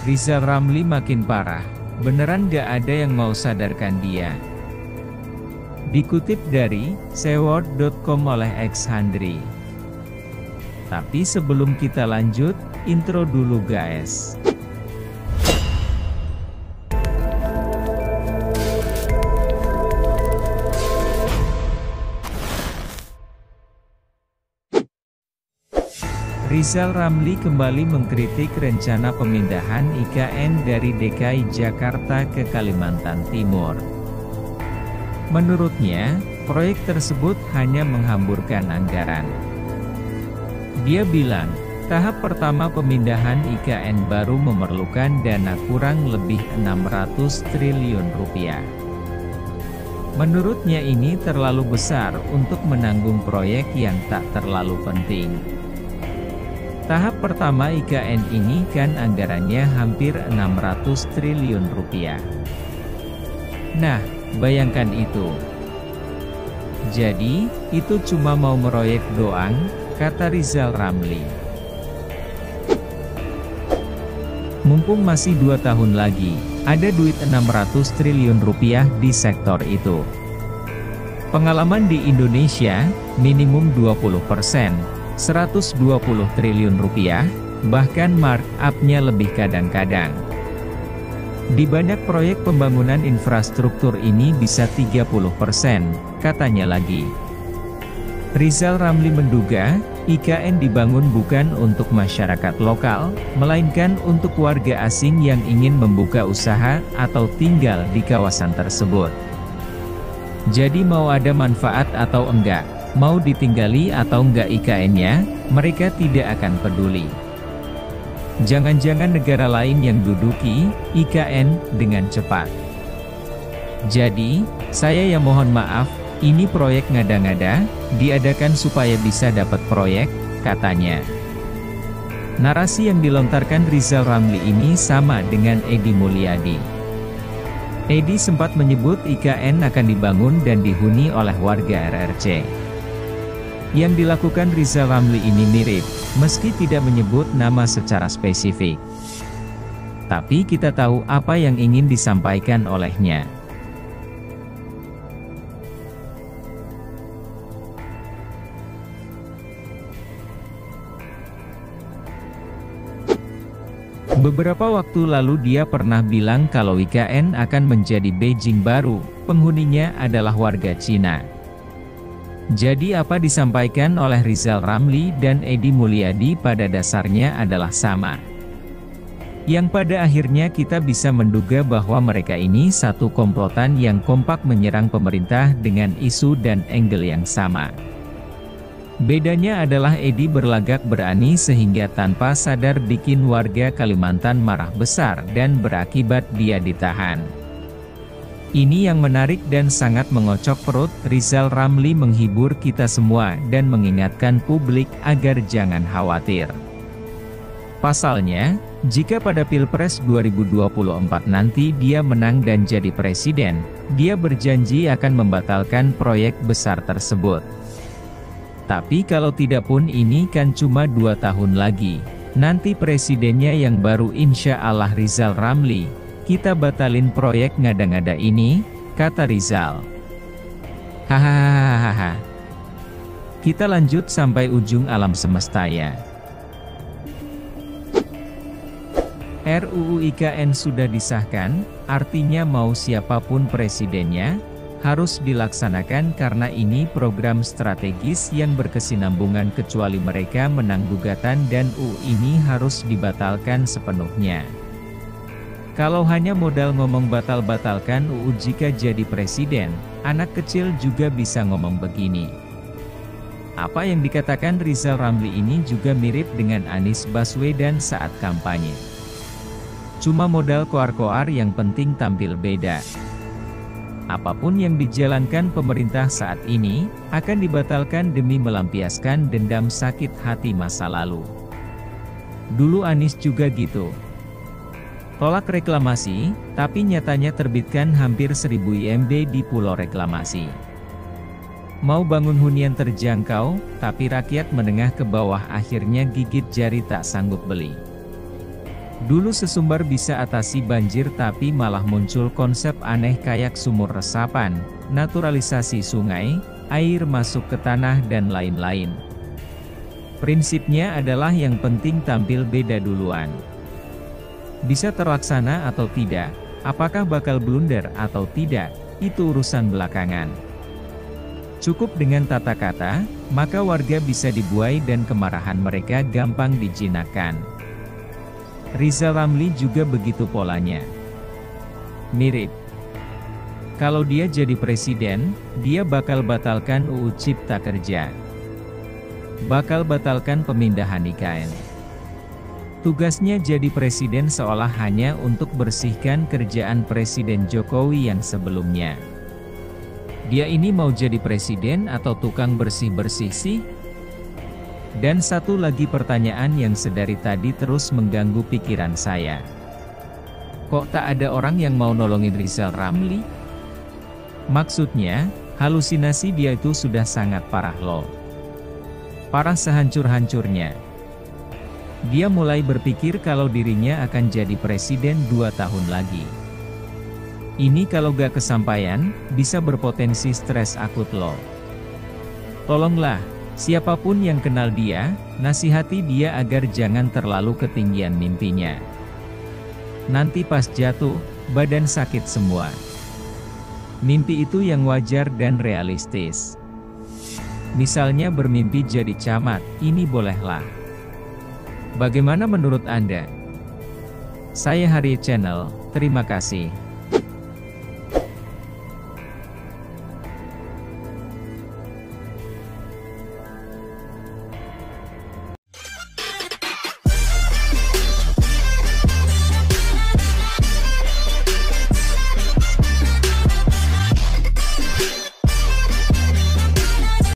Rizal Ramli makin parah, beneran gak ada yang mau sadarkan dia. Dikutip dari seword.com oleh X Handri. Tapi sebelum kita lanjut, intro dulu guys. Rizal Ramli kembali mengkritik rencana pemindahan IKN dari DKI Jakarta ke Kalimantan Timur. Menurutnya, proyek tersebut hanya menghamburkan anggaran. Dia bilang, tahap pertama pemindahan IKN baru memerlukan dana kurang lebih 600 triliun rupiah. Menurutnya ini terlalu besar untuk menanggung proyek yang tak terlalu penting. Tahap pertama IKN ini kan anggarannya hampir 600 triliun rupiah. Nah, bayangkan itu. Jadi, itu cuma mau meroyek doang, kata Rizal Ramli. Mumpung masih 2 tahun lagi, ada duit 600 triliun rupiah di sektor itu. Pengalaman di Indonesia, minimum 20%. 120 triliun rupiah, bahkan markup-nya lebih kadang-kadang. Di banyak proyek pembangunan infrastruktur ini bisa 30%, katanya lagi. Rizal Ramli menduga, IKN dibangun bukan untuk masyarakat lokal, melainkan untuk warga asing yang ingin membuka usaha atau tinggal di kawasan tersebut. Jadi mau ada manfaat atau enggak, mau ditinggali atau enggak IKN-nya, mereka tidak akan peduli. Jangan-jangan negara lain yang duduki IKN dengan cepat. Jadi, saya yang mohon maaf, ini proyek ngada-ngada, diadakan supaya bisa dapat proyek, katanya. Narasi yang dilontarkan Rizal Ramli ini sama dengan Edi Mulyadi. Edi sempat menyebut IKN akan dibangun dan dihuni oleh warga RRC. Yang dilakukan Rizal Ramli ini mirip, meski tidak menyebut nama secara spesifik. Tapi kita tahu apa yang ingin disampaikan olehnya. Beberapa waktu lalu dia pernah bilang kalau IKN akan menjadi Beijing baru, penghuninya adalah warga Cina. Jadi apa disampaikan oleh Rizal Ramli dan Edi Mulyadi pada dasarnya adalah sama. Yang pada akhirnya kita bisa menduga bahwa mereka ini satu komplotan yang kompak menyerang pemerintah dengan isu dan angle yang sama. Bedanya adalah Edi berlagak berani sehingga tanpa sadar bikin warga Kalimantan marah besar dan berakibat dia ditahan. Ini yang menarik dan sangat mengocok perut. Rizal Ramli menghibur kita semua dan mengingatkan publik agar jangan khawatir. Pasalnya, jika pada Pilpres 2024 nanti dia menang dan jadi presiden, dia berjanji akan membatalkan proyek besar tersebut. Tapi kalau tidak pun ini kan cuma 2 tahun lagi. Nanti presidennya yang baru insya Allah Rizal Ramli. Kita batalin proyek ngada-ngada ini, kata Rizal. Hahaha. Kita lanjut sampai ujung alam semesta ya. RUU IKN sudah disahkan, artinya mau siapapun presidennya, harus dilaksanakan karena ini program strategis yang berkesinambungan kecuali mereka menang gugatan dan UU ini harus dibatalkan sepenuhnya. Kalau hanya modal ngomong batal-batalkan UU jika jadi presiden, anak kecil juga bisa ngomong begini. Apa yang dikatakan Rizal Ramli ini juga mirip dengan Anies Baswedan saat kampanye. Cuma modal koar-koar yang penting tampil beda. Apapun yang dijalankan pemerintah saat ini, akan dibatalkan demi melampiaskan dendam sakit hati masa lalu. Dulu Anies juga gitu. Tolak reklamasi, tapi nyatanya terbitkan hampir 1000 IMB di Pulau Reklamasi. Mau bangun hunian terjangkau, tapi rakyat menengah ke bawah akhirnya gigit jari tak sanggup beli. Dulu sesumbar bisa atasi banjir tapi malah muncul konsep aneh kayak sumur resapan, naturalisasi sungai, air masuk ke tanah dan lain-lain. Prinsipnya adalah yang penting tampil beda duluan. Bisa terlaksana atau tidak, apakah bakal blunder atau tidak, itu urusan belakangan. Cukup dengan tata kata, maka warga bisa dibuai dan kemarahan mereka gampang dijinakkan. Rizal Ramli juga begitu polanya. Mirip. Kalau dia jadi presiden, dia bakal batalkan UU Cipta Kerja. Bakal batalkan pemindahan IKN. Tugasnya jadi presiden seolah hanya untuk bersihkan kerjaan Presiden Jokowi yang sebelumnya. Dia ini mau jadi presiden atau tukang bersih-bersih sih? Dan satu lagi pertanyaan yang sedari tadi terus mengganggu pikiran saya. Kok tak ada orang yang mau nolongin Rizal Ramli? Maksudnya, halusinasi dia itu sudah sangat parah loh. Parah sehancur-hancurnya. Dia mulai berpikir kalau dirinya akan jadi presiden 2 tahun lagi. Ini kalau gak kesampaian, bisa berpotensi stres akut loh. Tolonglah. Siapapun yang kenal dia, nasihati dia agar jangan terlalu ketinggian mimpinya. Nanti pas jatuh, badan sakit semua. Mimpi itu yang wajar dan realistis. Misalnya bermimpi jadi camat, ini bolehlah. Bagaimana menurut Anda? Saya Hari Channel, terima kasih.